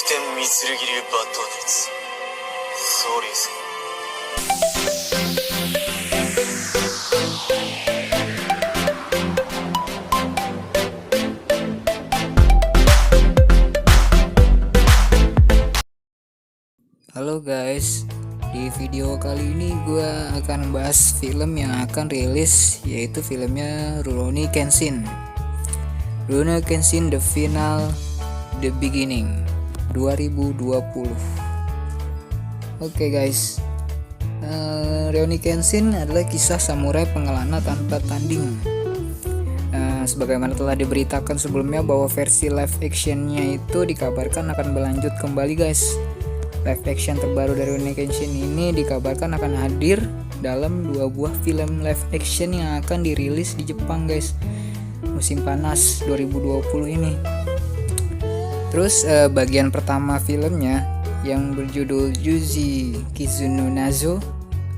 天御剣流抜刀術総流戦。 Halo guys, di video kali ini gue akan bahas film yang akan rilis, yaitu filmnya Rurouni Kenshin. Rurouni Kenshin The Final, The Beginning 2020. Oke guys, Rurouni Kenshin adalah kisah samurai pengelana tanpa tanding. Sebagaimana telah diberitakan sebelumnya bahwa versi live actionnya itu dikabarkan akan berlanjut kembali guys. Live action terbaru dari Rurouni Kenshin ini dikabarkan akan hadir dalam 2 buah film live action yang akan dirilis di Jepang guys, musim panas 2020 ini. Terus bagian pertama filmnya yang berjudul Yuji Kizuno Nazo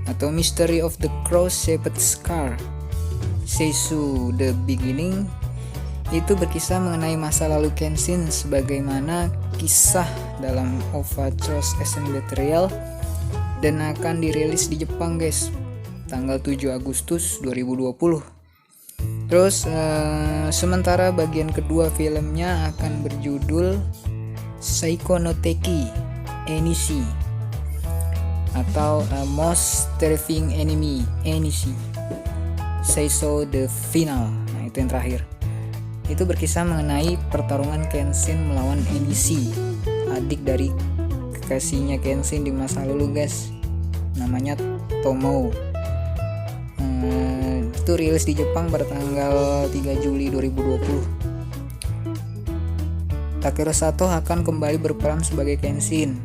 atau Mystery of the Cross-Shaped Scar Seisu The Beginning itu berkisah mengenai masa lalu Kenshin sebagaimana kisah dalam OVA Choice Essence Betrayal dan akan dirilis di Jepang guys tanggal 7 Agustus 2020. Terus sementara bagian kedua filmnya akan berjudul Seiko no Teki Enishi atau Most Terrifying Enemy Enishi Seiso The Final. Nah itu yang terakhir. Itu berkisah mengenai pertarungan Kenshin melawan Enishi, adik dari kekasihnya Kenshin di masa lalu guys, namanya Tomo. Itu rilis di Jepang pada tanggal 3 Juli 2020. Takeru Sato akan kembali berperan sebagai Kenshin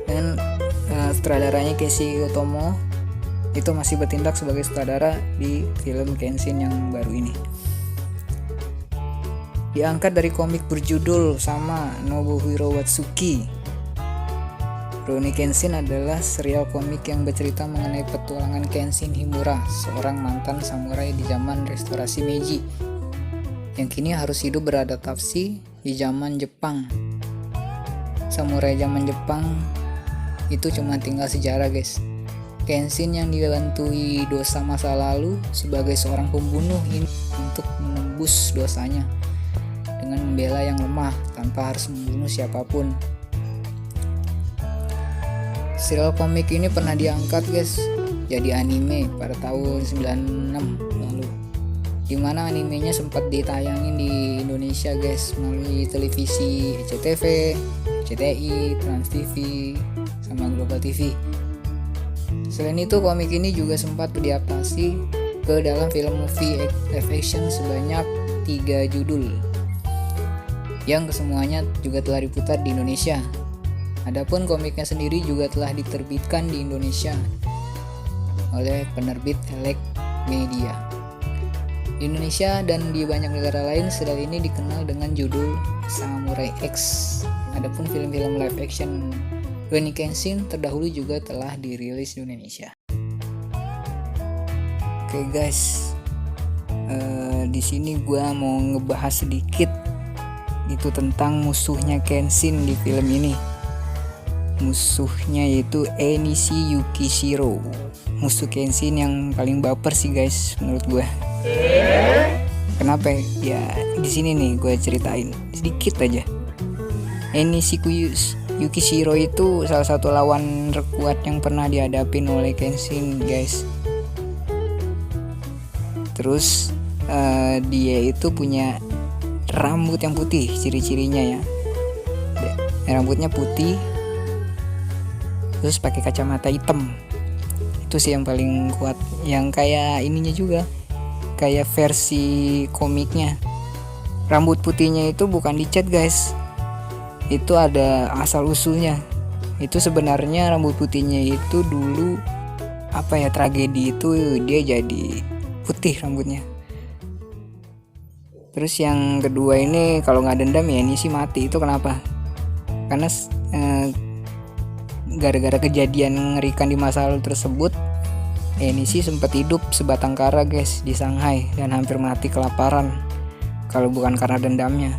dan sutradaranya Keiichi Otomo itu masih bertindak sebagai sutradara di film Kenshin yang baru ini. Diangkat dari komik berjudul sama Nobuhiro Watsuki. Rurouni Kenshin adalah serial komik yang bercerita mengenai petualangan Kenshin Himura, seorang mantan samurai di zaman restorasi Meiji yang kini harus hidup beradaptasi di zaman Jepang. Samurai zaman Jepang itu cuma tinggal sejarah guys. Kenshin yang dihantui dosa masa lalu sebagai seorang pembunuh ini untuk menembus dosanya dengan membela yang lemah tanpa harus membunuh siapapun. Serial komik ini pernah diangkat guys jadi anime pada tahun 96 lalu, dimana animenya sempat ditayangin di Indonesia guys melalui televisi SCTV, CTI, Trans TV, sama Global TV. Selain itu komik ini juga sempat diadaptasi ke dalam film movie live action sebanyak 3 judul yang kesemuanya juga telah diputar di Indonesia. Adapun komiknya sendiri juga telah diterbitkan di Indonesia oleh penerbit Elec Media. Di Indonesia dan di banyak negara lain serial ini dikenal dengan judul Samurai X. Adapun film-film live action Rurouni Kenshin terdahulu juga telah dirilis di Indonesia. Oke guys, di sini gua mau ngebahas sedikit itu tentang musuhnya Kenshin di film ini. Musuhnya yaitu Enishi Yukishiro, musuh Kenshin yang paling baper sih guys menurut gue. Kenapa ya? Di sini nih gue ceritain sedikit aja. Enishi Yukishiro itu salah satu lawan terkuat yang pernah dihadapin oleh Kenshin guys. Terus dia itu punya rambut yang putih, ciri-cirinya ya. Rambutnya putih, terus pakai kacamata hitam. Itu sih yang paling kuat, yang kayak ininya juga, kayak versi komiknya. Rambut putihnya itu bukan dicat guys, itu ada asal usulnya. Itu sebenarnya rambut putihnya itu dulu tragedi itu dia jadi putih rambutnya. Terus yang kedua ini kalau nggak dendam ya ini sih mati. Itu kenapa? Karena gara-gara kejadian mengerikan di masa lalu tersebut, Enishi sempat hidup sebatang kara guys di Shanghai dan hampir mati kelaparan kalau bukan karena dendamnya.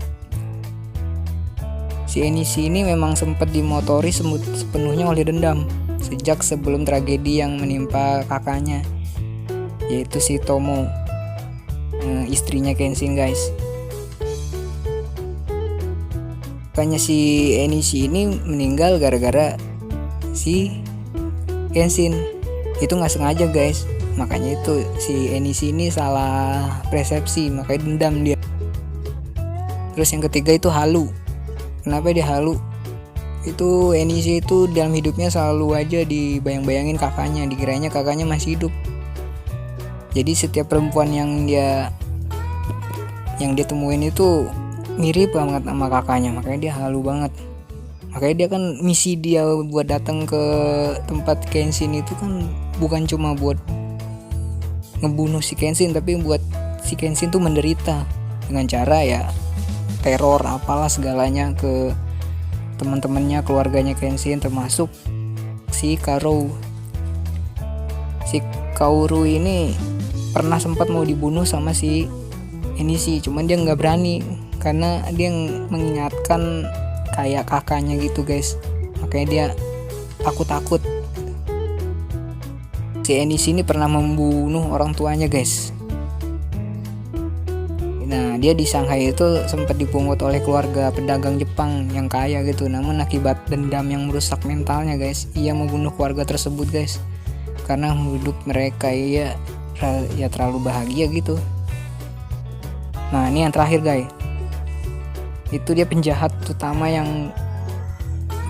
Si Enishi ini memang sempat dimotori sepenuhnya oleh dendam sejak sebelum tragedi yang menimpa kakaknya, yaitu si Tomo, istrinya Kenshin guys. Kakaknya si Enishi ini meninggal gara-gara si Kenshin. Itu nggak sengaja guys, makanya itu si Enishi ini salah persepsi, makanya dendam dia. Terus yang ketiga itu halu. Kenapa dia halu? Itu Enishi itu dalam hidupnya selalu aja dibayang-bayangin kakaknya, dikiranya kakaknya masih hidup. Jadi setiap perempuan yang dia temuin itu mirip banget sama kakaknya, makanya dia halu banget. Makanya dia kan misi dia buat datang ke tempat Kenshin itu kan bukan cuma buat ngebunuh si Kenshin, tapi buat si Kenshin tuh menderita dengan cara ya teror apalah segalanya ke teman-temannya, keluarganya Kenshin, termasuk si Kaoru. Si Kaoru ini pernah sempat mau dibunuh sama si Enishi, cuman dia nggak berani karena dia mengingatkan kayak kakaknya gitu guys, makanya dia takut. Si Enishi ini pernah membunuh orang tuanya guys. Nah, dia di Shanghai itu sempat dipungut oleh keluarga pedagang Jepang yang kaya gitu. Namun akibat dendam yang merusak mentalnya guys, ia membunuh keluarga tersebut guys. Karena hidup mereka ya terlalu bahagia gitu. Nah, ini yang terakhir guys. Itu dia penjahat utama yang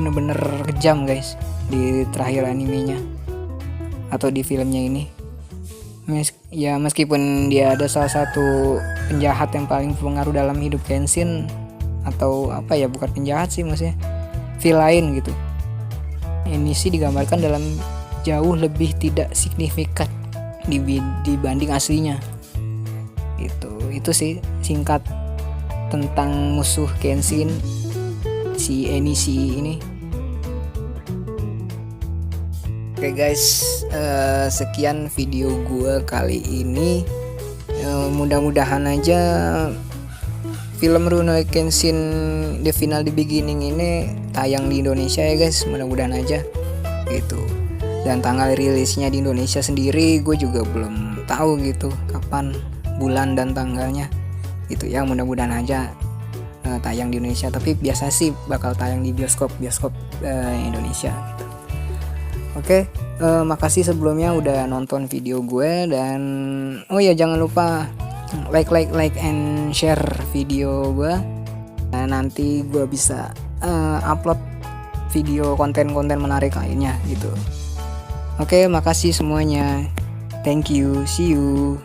bener-bener kejam guys di terakhir animenya atau di filmnya ini. Ya meskipun dia ada salah satu penjahat yang paling berpengaruh dalam hidup Kenshin, atau apa ya, bukan penjahat sih maksudnya, villain gitu. Enishi digambarkan dalam jauh lebih tidak signifikan dibanding aslinya. Itu sih singkat tentang musuh Kenshin, si Enishi ini. Oke guys, sekian video gue kali ini. Mudah-mudahan aja film Rurouni Kenshin The Final The Beginning ini tayang di Indonesia ya guys, mudah-mudahan aja gitu. Dan tanggal rilisnya di Indonesia sendiri gue juga belum tahu gitu kapan, bulan dan tanggalnya gitu ya. Mudah-mudahan aja tayang di Indonesia, tapi biasa sih bakal tayang di bioskop Indonesia gitu. Oke, makasih sebelumnya udah nonton video gue, dan oh ya jangan lupa like and share video gue. Nah, nanti gue bisa upload video konten-konten menarik lainnya gitu. Oke, makasih semuanya. Thank you. See you.